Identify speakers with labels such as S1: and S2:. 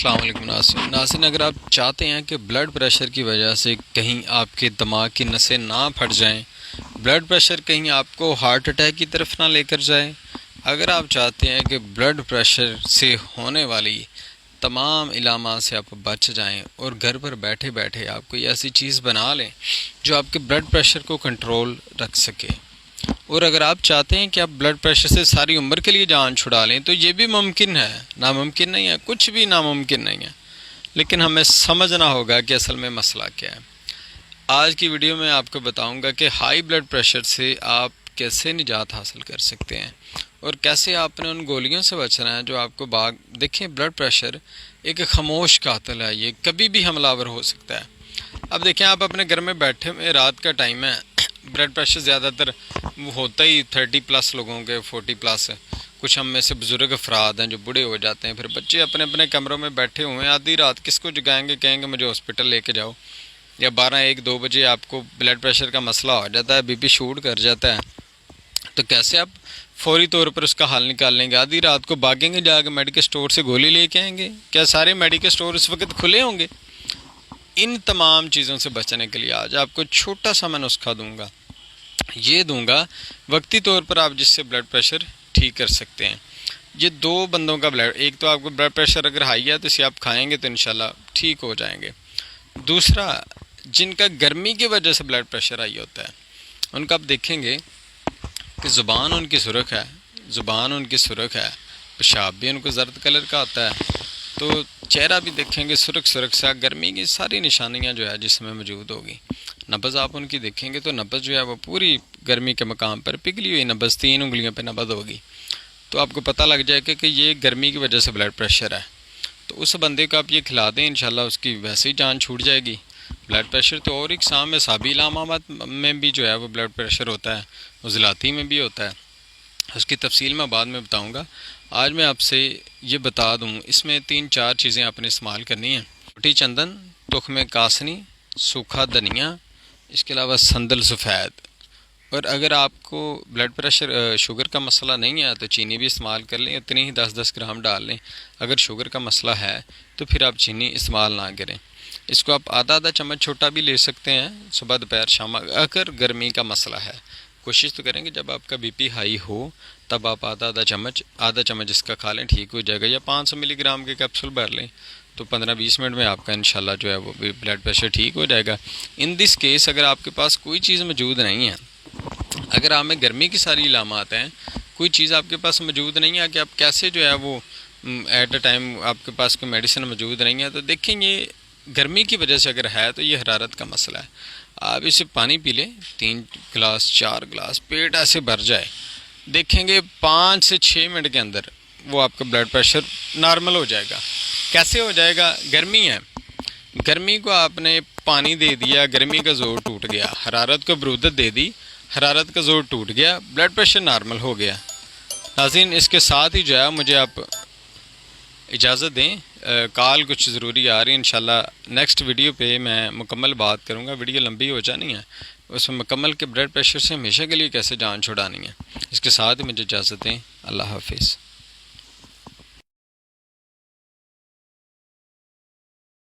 S1: السلام علیکم ناظرین، اگر آپ چاہتے ہیں کہ بلڈ پریشر کی وجہ سے کہیں آپ کے دماغ کی نسیں نہ پھٹ جائیں، بلڈ پریشر کہیں آپ کو ہارٹ اٹیک کی طرف نہ لے کر جائے، اگر آپ چاہتے ہیں کہ بلڈ پریشر سے ہونے والی تمام علامات سے آپ بچ جائیں اور گھر پر بیٹھے بیٹھے آپ کوئی ایسی چیز بنا لیں جو آپ کے بلڈ پریشر کو کنٹرول رکھ سکے، اور اگر آپ چاہتے ہیں کہ آپ بلڈ پریشر سے ساری عمر کے لیے جان چھڑا لیں تو یہ بھی ممکن ہے، ناممکن نہیں ہے، کچھ بھی ناممکن نہیں ہے، لیکن ہمیں سمجھنا ہوگا کہ اصل میں مسئلہ کیا ہے۔ آج کی ویڈیو میں آپ کو بتاؤں گا کہ ہائی بلڈ پریشر سے آپ کیسے نجات حاصل کر سکتے ہیں اور کیسے آپ نے ان گولیوں سے بچنا ہے جو آپ کو دیکھیں بلڈ پریشر ایک خاموش قاتل ہے، یہ کبھی بھی حملہ آور ہو سکتا ہے۔ اب دیکھیں آپ اپنے گھر میں بیٹھے ہوئے، رات کا ٹائم ہے، بلڈ پریشر زیادہ تر ہوتا ہی 30+ لوگوں کے، 40+، کچھ ہم میں سے بزرگ افراد ہیں جو بوڑھے ہو جاتے ہیں، پھر بچے اپنے اپنے کمروں میں بیٹھے ہوئے ہیں، آدھی رات کس کو جگائیں گے، کہیں گے مجھے ہاسپٹل لے کے جاؤ، یا 12-1-2 بجے آپ کو بلڈ پریشر کا مسئلہ ہو جاتا ہے، بی پی شوٹ کر جاتا ہے، تو کیسے آپ فوری طور پر اس کا حل نکال لیں گے؟ آدھی رات کو بھاگیں گے جا کے میڈیکل سٹور سے گولی لے کے آئیں گے؟ کیا سارے میڈیکل سٹور اس وقت کھلے ہوں گے؟ ان تمام چیزوں سے بچنے کے لیے آج آپ کو چھوٹا سا میں نسخہ دوں گا، یہ دوں گا وقتی طور پر آپ جس سے بلڈ پریشر ٹھیک کر سکتے ہیں۔ یہ 2 بندوں کا ایک تو آپ کو بلڈ پریشر اگر ہائی ہے تو اسے آپ کھائیں گے تو انشاءاللہ ٹھیک ہو جائیں گے۔ دوسرا، جن کا گرمی کی وجہ سے بلڈ پریشر ہائی ہوتا ہے ان کا آپ دیکھیں گے کہ زبان ان کی سرخ ہے، پیشاب بھی ان کو زرد کلر کا آتا ہے، تو چہرہ بھی دیکھیں گے سرخ سا، گرمی کی ساری نشانیاں جو ہے جس میں موجود ہوگی۔ نبض آپ ان کی دیکھیں گے تو نبض جو ہے وہ پوری گرمی کے مقام پر پگھلی ہوئی نبض، 3 انگلیوں پہ نبض ہوگی، تو آپ کو پتہ لگ جائے گا کہ یہ گرمی کی وجہ سے بلڈ پریشر ہے، تو اس بندے کو آپ یہ کھلا دیں، انشاءاللہ اس کی ویسے ہی جان چھوٹ جائے گی۔ بلڈ پریشر تو اور اقسام میں سابی علامات میں بھی جو ہے وہ بلڈ پریشر ہوتا ہے، عضلاتی میں بھی ہوتا ہے، اس کی تفصیل میں بعد میں بتاؤں گا۔ آج میں آپ سے یہ بتا دوں، اس میں 3-4 چیزیں آپ نے استعمال کرنی ہیں: چھوٹی چندن، تخم کاسنی، سوکھا دھنیا، اس کے علاوہ سندل سفید۔ اور اگر آپ کو بلڈ پریشر شوگر کا مسئلہ نہیں ہے تو چینی بھی استعمال کر لیں، اتنی ہی 10-10 گرام ڈال لیں۔ اگر شوگر کا مسئلہ ہے تو پھر آپ چینی استعمال نہ کریں، اس کو آپ آدھا چمچ چھوٹا بھی لے سکتے ہیں، صبح دوپہر شام۔ اگر گرمی کا مسئلہ ہے کوشش تو کریں گے جب آپ کا بی پی ہائی ہو تب آپ آدھا چمچ اس کا کھا لیں، ٹھیک ہو جائے گا، یا 500 ملی گرام کے کیپسول بھر لیں تو 15-20 منٹ میں آپ کا انشاءاللہ جو ہے وہ بلڈ پریشر ٹھیک ہو جائے گا۔ ان دس کیس اگر آپ کے پاس کوئی چیز موجود نہیں ہے، اگر آپ میں گرمی کی ساری علامات ہیں، کوئی چیز آپ کے پاس موجود نہیں ہے کہ آپ کیسے جو ہے وہ ایٹ اے ٹائم آپ کے پاس کوئی میڈیسن موجود نہیں ہے، تو دیکھیں یہ گرمی کی وجہ سے اگر ہے تو یہ حرارت کا مسئلہ ہے۔ آپ اسے پانی پی لیں 3 گلاس 4 گلاس، پیٹ ایسے بھر جائے، دیکھیں گے 5 سے 6 منٹ کے اندر وہ آپ کا بلڈ پریشر نارمل ہو جائے گا۔ کیسے ہو جائے گا؟ گرمی ہے، گرمی کو آپ نے پانی دے دیا، گرمی کا زور ٹوٹ گیا، حرارت کو برودت دے دی، حرارت کا زور ٹوٹ گیا، بلڈ پریشر نارمل ہو گیا۔ ناظرین، اس کے ساتھ ہی جو ہے مجھے آپ اجازت دیں، کال کچھ ضروری آ رہی ہے، انشاءاللہ نیکسٹ ویڈیو پہ میں مکمل بات کروں گا، ویڈیو لمبی ہو جانی ہے، اس میں مکمل کے بلڈ پریشر سے ہمیشہ کے لیے کیسے جان چھڑانی ہے۔ اس کے ساتھ ہی مجھے اجازت دیں، اللہ حافظ۔